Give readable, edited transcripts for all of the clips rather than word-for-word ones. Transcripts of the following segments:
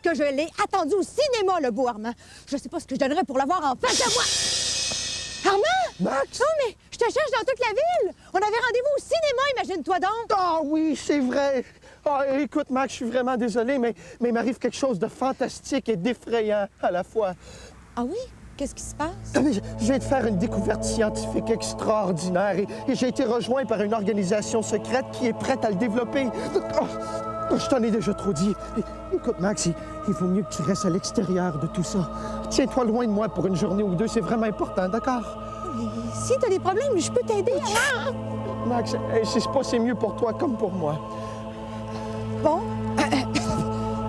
que je l'ai attendu au cinéma, le beau Armand. Je sais pas ce que je donnerais pour l'avoir en face de moi. Armand! Max! Non, mais je te cherche dans toute la ville. On avait rendez-vous au cinéma, imagine-toi donc. Ah oui, c'est vrai! Ah, écoute, Max, je suis vraiment désolé, mais il m'arrive quelque chose de fantastique et d'effrayant à la fois. Ah oui? Qu'est-ce qui se passe? Je viens de faire une découverte scientifique extraordinaire et j'ai été rejoint par une organisation secrète qui est prête à le développer. Oh, je t'en ai déjà trop dit. Écoute, Max, il vaut mieux que tu restes à l'extérieur de tout ça. Tiens-toi loin de moi pour une journée ou deux, c'est vraiment important, d'accord? Mais si t'as des problèmes, je peux t'aider. Ah! Max, c'est mieux pour toi comme pour moi. Bon,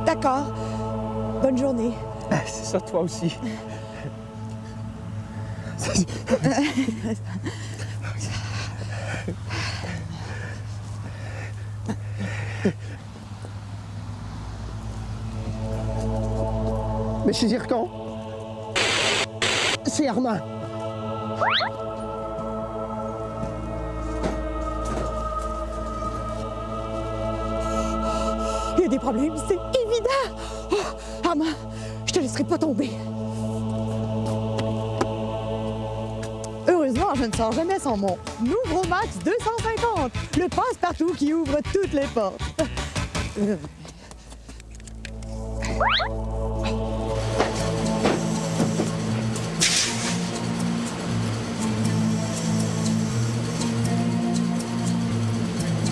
d'accord. Bonne journée. C'est ça, toi aussi. Monsieur Zircon, c'est Armand. Il y a des problèmes, c'est évident. Oh, Armand, je te laisserai pas tomber. Heureusement, je ne sors jamais sans mon Nouveau Max 250, le passe-partout qui ouvre toutes les portes.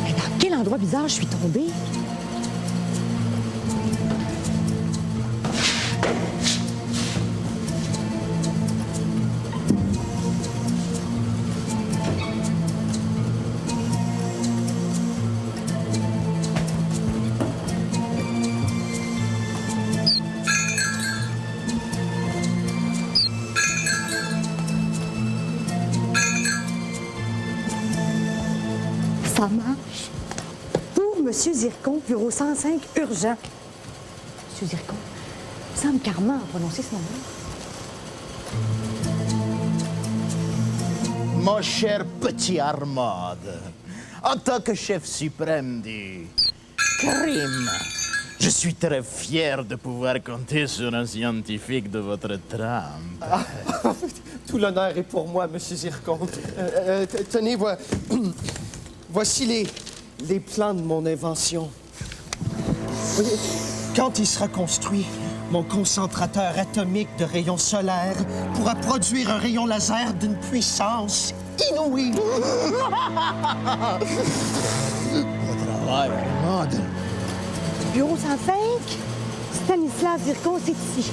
Mais dans quel endroit bizarre je suis tombée? Ça marche. Pour Monsieur Zircon, bureau 105, urgent. Monsieur Zircon, il me semble qu'Armand a prononcé ce nom-là. Mon cher petit Armand, en tant que chef suprême du crime, je suis très fier de pouvoir compter sur un scientifique de votre trempe. Ah, tout l'honneur est pour moi, Monsieur Zircon. Tenez, voici les plans de mon invention. Voyez, quand il sera construit, mon concentrateur atomique de rayons solaires pourra produire un rayon laser d'une puissance inouïe. Au travail, Armand. Bureau 105, Stanislas Zircon, c'est ici.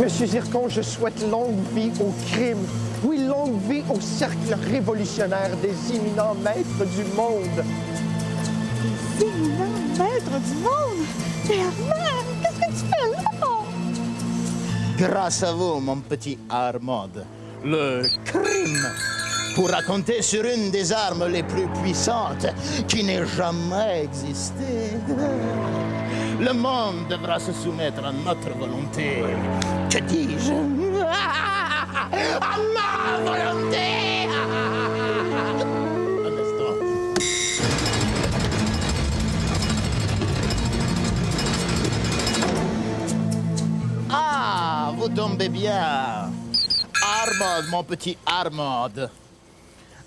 Monsieur Zircon, je souhaite longue vie au crime. Oui, longue vie au cercle révolutionnaire des éminents maîtres du monde. Les éminents maîtres du monde! Mais Armand, qu'est-ce que tu fais là? Grâce à vous, mon petit Armand, le crime pourra compter sur une des armes les plus puissantes qui n'ait jamais existé. Le monde devra se soumettre à notre volonté. Que dis-je? À ma volonté! Un instant. Ah, vous tombez bien. Armand, mon petit Armand.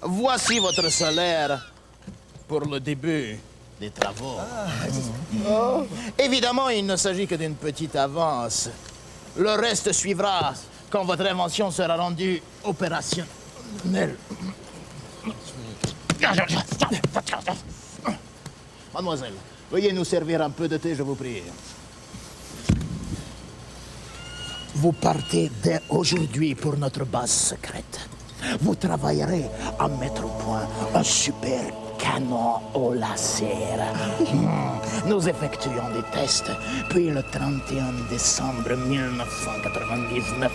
Voici votre salaire pour le début des travaux. Évidemment, il ne s'agit que d'une petite avance. Le reste suivra quand votre invention sera rendue opérationnelle. Mademoiselle, veuillez nous servir un peu de thé, je vous prie. Vous partez dès aujourd'hui pour notre base secrète. Vous travaillerez à mettre au point un super canon au laser. Nous effectuons des tests, puis le 31 décembre 1999,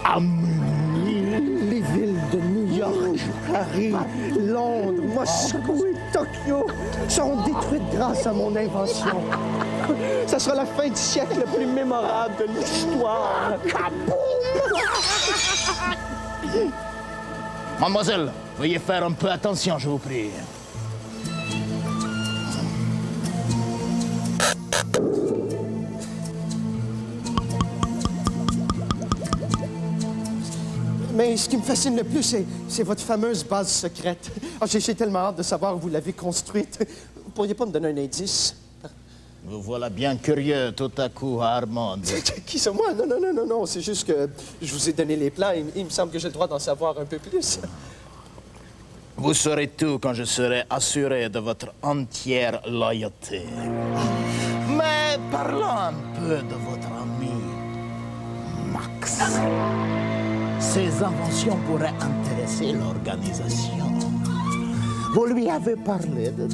à minuit, Les villes de New York, Paris, Londres, Moscou et Tokyo seront détruites grâce à mon invention. Ça sera la fin du siècle le plus mémorable de l'histoire. Mademoiselle, veuillez faire un peu attention, je vous prie. Mais ce qui me fascine le plus, c'est votre fameuse base secrète. Oh, j'ai tellement hâte de savoir où vous l'avez construite. Vous pourriez pas me donner un indice? Vous voilà bien curieux tout à coup, Armand. Qui c'est moi? Non. C'est juste que je vous ai donné les plans. Il me semble que j'ai le droit d'en savoir un peu plus. Vous saurez tout quand je serai assuré de votre entière loyauté. Mais parlons un peu de votre ami, Max. Ses inventions pourraient intéresser l'organisation. Vous lui avez parlé de...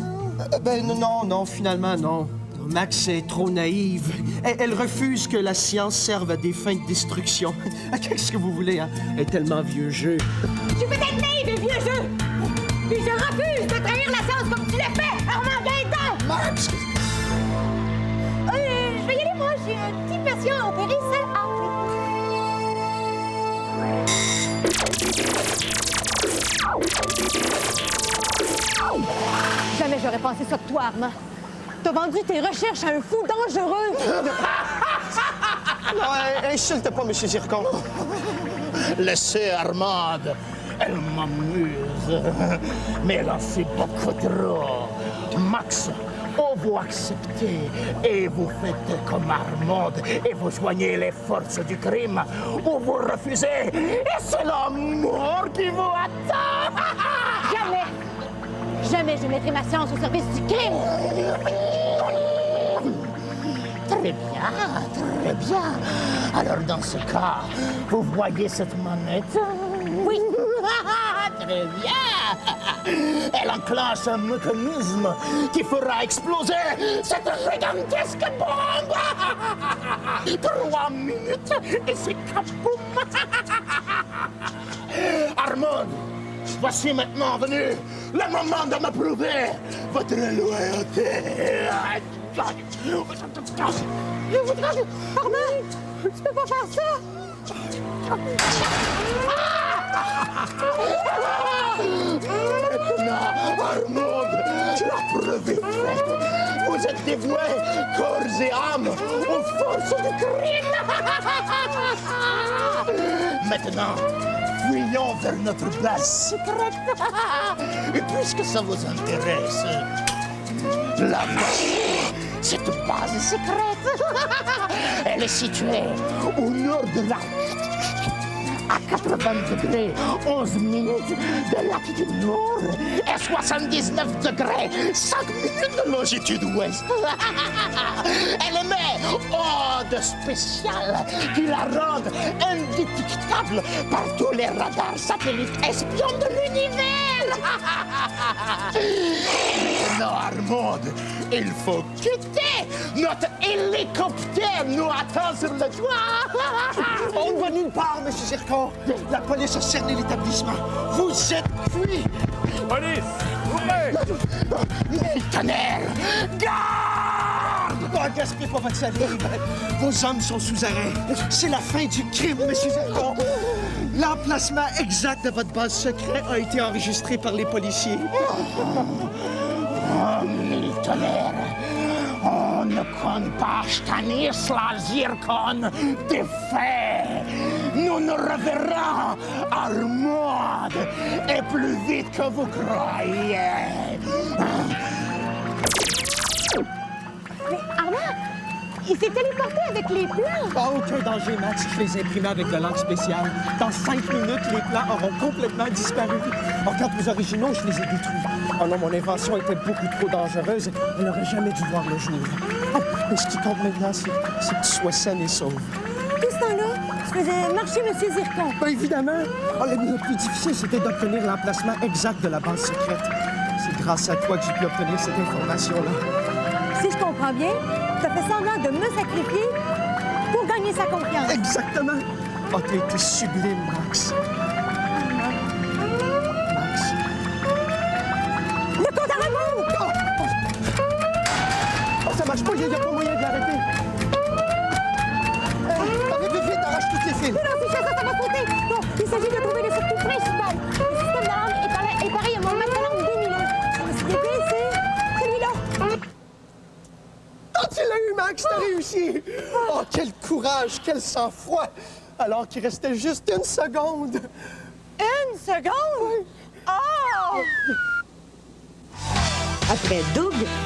Non, finalement, non. Max est trop naïve. Elle refuse que la science serve à des fins de destruction. Qu'est-ce que vous voulez, hein? Elle est tellement vieux jeu. Tu peux être naïf et vieux jeu! Et je refuse de trahir la science comme tu l'as fait, Armand Gaëtan! Max! Je vais y aller, moi. J'ai un petit patient à opérer, seul à Jamais j'aurais pensé ça de toi, Armand. T'as vendu tes recherches à un fou dangereux! Non, insulte pas, M. Zircon. Laissez Armande. Elle m'amuse. Mais elle en fait beaucoup trop. Max, ou vous acceptez et vous faites comme Armande et vous joignez les forces du crime, ou vous refusez et c'est la mort qui vous attend. Jamais! Jamais je mettrai ma science au service du crime! Très bien. Alors dans ce cas, vous voyez cette manette? Oui! Très bien. Elle enclenche un mécanisme qui fera exploser cette gigantesque bombe. 3 minutes et c'est kaboum. Armand, voici maintenant venu le moment de m'approuver votre loyauté. Armand! Tu peux pas faire ça! Maintenant, Armand, la preuve est faite. Vous êtes dévoué, corps et âme, aux forces du crime. Maintenant, fuyons vers notre base secrète. Et puisque ça vous intéresse, la cette base secrète, elle est située au nord de l'arc. À 80 degrés, 11 minutes de latitude nord et 79 degrés, 5 minutes de longitude ouest. Elle émet ondes spéciales qui la rendent indétectable par tous les radars satellites espions de l'univers. Non, Armand, il faut quitter. Notre hélicoptère nous attend sur le toit. On ne va nulle part, M. Zircon. La police a cerné l'établissement. Vous êtes cuits. Police! Ouvrez! Tonnerre! Garde! Ne gaspillez pas votre salive. Vos hommes sont sous arrêt. C'est la fin du crime, M. Zircon. L'emplacement exact de votre base secrète a été enregistré par les policiers. Oh, mille tonnerres! On ne compte pas Stanislas Zircon des faits. Nous nous reverrons, Armand, et plus vite que vous croyez. Mais Armand! Il s'est téléporté avec les plans! Pas aucun danger, Max. Je les imprimais avec de l'encre spéciale. Dans 5 minutes, les plans auront complètement disparu. Or, quant aux originaux, je les ai détruits. Oh non, mon invention était beaucoup trop dangereuse. Elle n'aurait jamais dû voir le jour. Oh, mais ce qui compte maintenant, c'est que tu sois saine et sauve. Tout ce temps-là, tu faisais marcher M. Zircon. Bien évidemment. Oh, le plus difficile, c'était d'obtenir l'emplacement exact de la base secrète. C'est grâce à toi que j'ai pu obtenir cette information-là. Si je comprends bien, tu as fait semblant de me sacrifier pour gagner sa confiance. Exactement. Oh, t'as été sublime, Max. Max. Le compte à rebours! Oh, ça marche pas, il n'y a pas moyen de l'arrêter. Vite, arrache toutes les fils. Non, c'est ça va sauter! Non, il s'agit de trouver le circuit principal. Le système d'alarme est pareil à mon maintenant dominant. Ce qui est bien, c'est celui-là. Oh, tu l'as eu, Max, t'as réussi. Oh, quel courage, quel sang-froid. Alors qu'il restait juste 1 seconde. Une seconde? Oh! Après Doug,